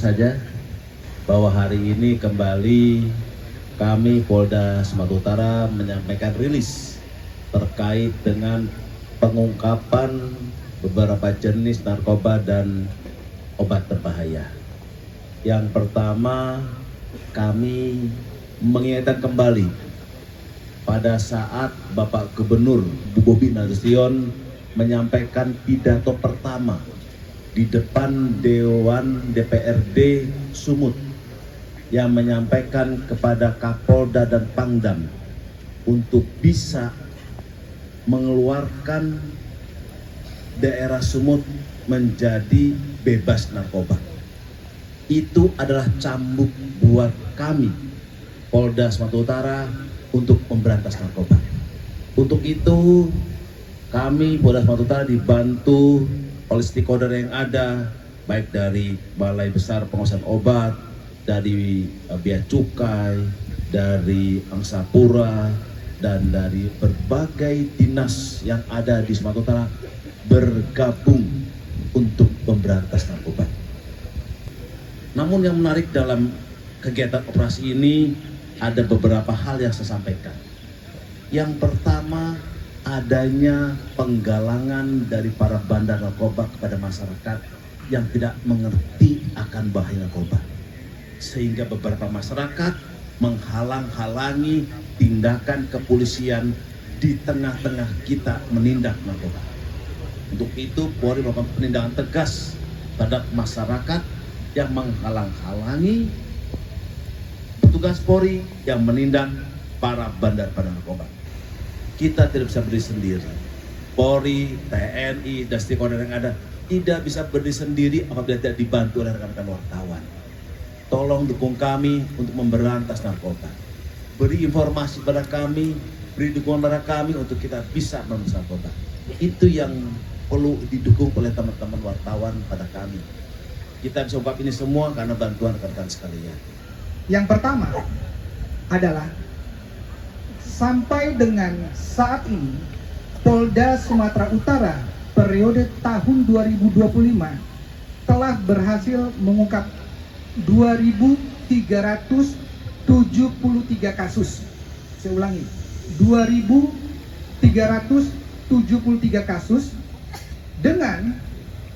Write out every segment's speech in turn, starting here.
saja bahwa hari ini kembali kami Polda Sumatera Utara menyampaikan rilis terkait dengan pengungkapan beberapa jenis narkoba dan obat berbahaya. Yang pertama, kami mengingatkan kembali pada saat Bapak Gubernur Bobi Nasution menyampaikan pidato pertama di depan Dewan DPRD Sumut yang menyampaikan kepada Kapolda dan Pangdam untuk bisa mengeluarkan daerah Sumut menjadi bebas narkoba. Itu adalah cambuk buat kami Polda Sumatera Utara untuk memberantas narkoba. Untuk itu kami Polda Sumatera Utara dibantu oleh stakeholder yang ada, baik dari Balai Besar Pengawasan Obat, dari Bea Cukai, dari Angsa Pura, dan dari berbagai dinas yang ada di Sumatera Utara bergabung untuk memberantas narkoba. Namun yang menarik dalam kegiatan operasi ini ada beberapa hal yang saya sampaikan. Yang pertama, adanya penggalangan dari para bandar narkoba kepada masyarakat yang tidak mengerti akan bahaya narkoba. Sehingga beberapa masyarakat menghalang-halangi tindakan kepolisian di tengah-tengah kita menindak narkoba. Untuk itu, Polri melakukan penindakan tegas terhadap masyarakat yang menghalang-halangi petugas Polri yang menindak para bandar-bandar narkoba. Kita tidak bisa berdiri sendiri. Polri, TNI, dan stakeholder yang ada tidak bisa berdiri sendiri apabila tidak dibantu oleh rekan-rekan wartawan. Tolong dukung kami untuk memberantas narkoba. Beri informasi pada kami, beri dukungan pada kami untuk kita bisa memberantas narkoba. Itu yang perlu didukung oleh teman-teman wartawan pada kami. Kita bisa ungkap ini semua karena bantuan rekan-rekan sekalian. Yang pertama adalah sampai dengan saat ini Polda Sumatera Utara periode tahun 2025 telah berhasil mengungkap 2.373 kasus. Saya ulangi, 2.373 kasus dengan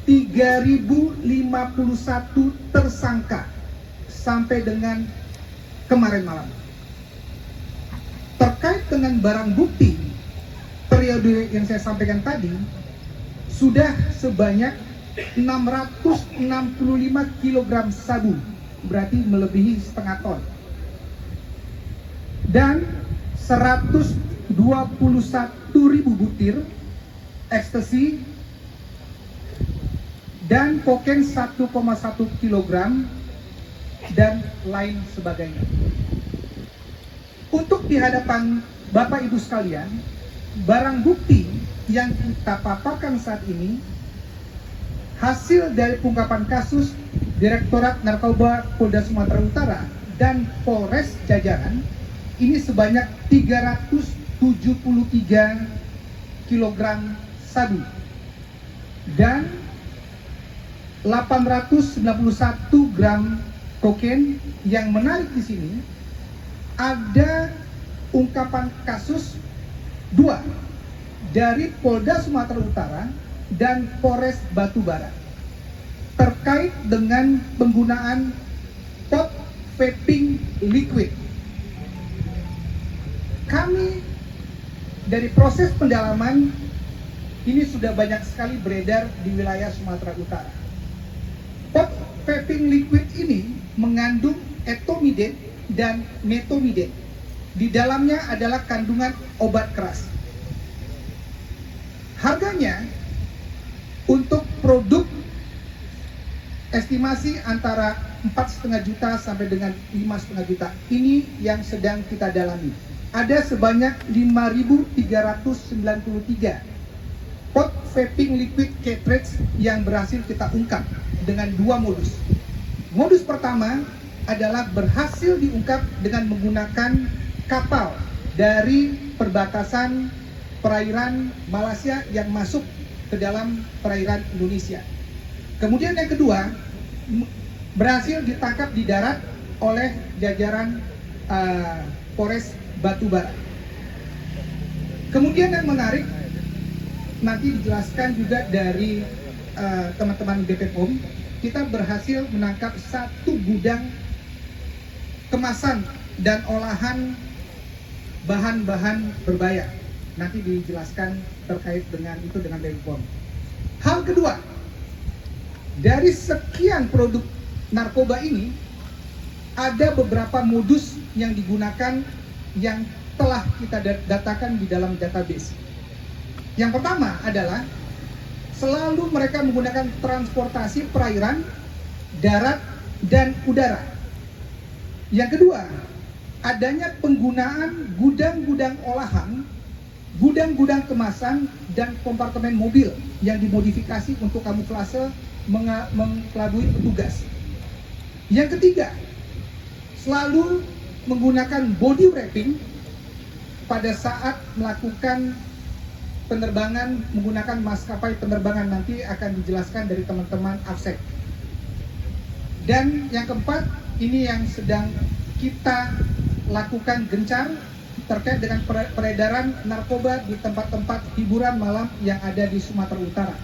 3.051 tersangka sampai dengan kemarin malam. Terkait dengan barang bukti, periode yang saya sampaikan tadi, sudah sebanyak 665 kg sabu, berarti melebihi setengah ton. Dan 121.000 butir ekstasi dan kokain 1,1 kg dan lain sebagainya. Untuk di hadapan Bapak Ibu sekalian, barang bukti yang kita paparkan saat ini hasil dari pengungkapan kasus Direktorat Narkoba Polda Sumatera Utara dan Polres jajaran ini sebanyak 373 kg sabu dan 891 gram kokain. Yang menarik di sini ada ungkapan kasus 2 dari Polda Sumatera Utara dan Polres Batubara terkait dengan penggunaan pot vaping liquid. Kami dari proses pendalaman ini sudah banyak sekali beredar di wilayah Sumatera Utara. Pot vaping liquid ini mengandung etomidate dan metomidate. Di dalamnya adalah kandungan obat keras. Harganya untuk produk estimasi antara 4,5 juta sampai dengan 5,5 juta. Ini yang sedang kita dalami. Ada sebanyak 5.393 pot vaping liquid cartridge yang berhasil kita ungkap dengan 2 modus. Modus pertama adalah berhasil diungkap dengan menggunakan kapal dari perbatasan perairan Malaysia yang masuk ke dalam perairan Indonesia. Kemudian yang kedua, berhasil ditangkap di darat oleh jajaran Polres Batubara. Kemudian yang menarik, nanti dijelaskan juga dari teman-teman BPOM, kita berhasil menangkap 1 gudang kemasan dan olahan bahan-bahan berbahaya. Nanti dijelaskan terkait dengan itu dengan BPOM. Hal kedua, dari sekian produk narkoba ini, ada beberapa modus yang digunakan yang telah kita datakan di dalam database. Yang pertama adalah selalu mereka menggunakan transportasi perairan, darat, dan udara. Yang kedua, adanya penggunaan gudang-gudang olahan, gudang-gudang kemasan, dan kompartemen mobil yang dimodifikasi untuk kamuflase mengelabui petugas. Yang ketiga, selalu menggunakan body wrapping pada saat melakukan penerbangan menggunakan maskapai penerbangan, nanti akan dijelaskan dari teman-teman AFSEC. Dan yang keempat, ini yang sedang kita lakukan gencar terkait dengan peredaran narkoba di tempat-tempat hiburan malam yang ada di Sumatera Utara.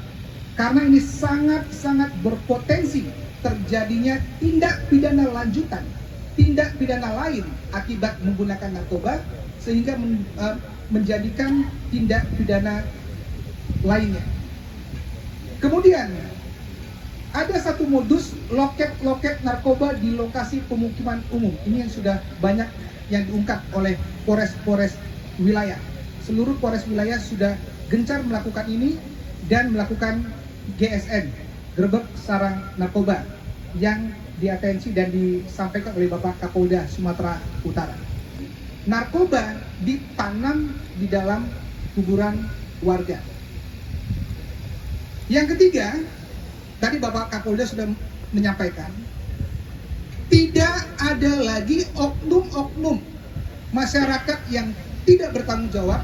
Karena ini sangat-sangat berpotensi terjadinya tindak pidana lanjutan, tindak pidana lain akibat menggunakan narkoba, sehingga menjadikan tindak pidana lainnya. Kemudian ada satu modus loket-loket narkoba di lokasi pemukiman umum. Ini yang sudah banyak yang diungkap oleh Polres wilayah. Seluruh Polres wilayah sudah gencar melakukan ini dan melakukan GSN, gerbek sarang narkoba, yang diatensi dan disampaikan oleh Bapak Kapolda Sumatera Utara. Narkoba ditanam di dalam kuburan warga. Yang ketiga, tadi Bapak Kapolda sudah menyampaikan, tidak ada lagi oknum-oknum masyarakat yang tidak bertanggung jawab,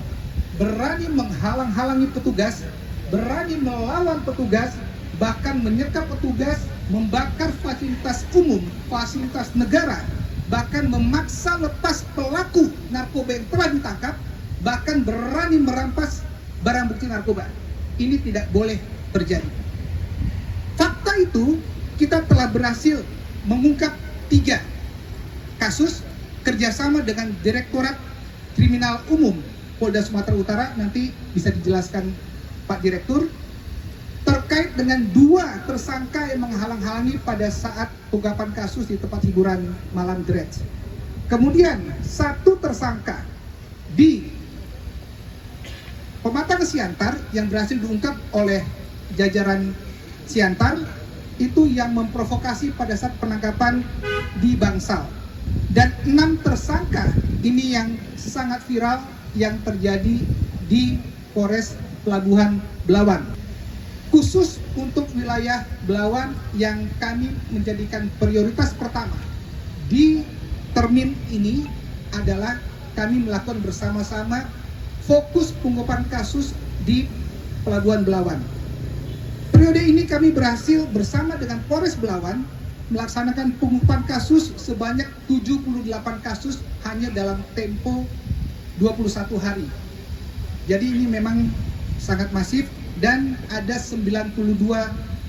berani menghalang-halangi petugas, berani melawan petugas, bahkan menyekap petugas, membakar fasilitas umum, fasilitas negara, bahkan memaksa lepas pelaku narkoba yang telah ditangkap, bahkan berani merampas barang bukti narkoba. Ini tidak boleh terjadi. Fakta itu, kita telah berhasil mengungkap 3 kasus kerjasama dengan Direktorat Kriminal Umum Polda Sumatera Utara, nanti bisa dijelaskan Pak Direktur, terkait dengan 2 tersangka yang menghalang-halangi pada saat pengungkapan kasus di tempat hiburan malam Dredge. Kemudian 1 tersangka di Pematang Siantar yang berhasil diungkap oleh jajaran Siantar, itu yang memprovokasi pada saat penangkapan di Bangsal. Dan 6 tersangka ini yang sangat viral yang terjadi di Polres Pelabuhan Belawan. Khusus untuk wilayah Belawan yang kami menjadikan prioritas pertama di termin ini adalah kami melakukan bersama-sama fokus pengungkapan kasus di Pelabuhan Belawan. Periode ini kami berhasil bersama dengan Polres Belawan melaksanakan pengungkapan kasus sebanyak 78 kasus hanya dalam tempo 21 hari. Jadi ini memang sangat masif dan ada 92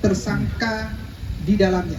tersangka di dalamnya.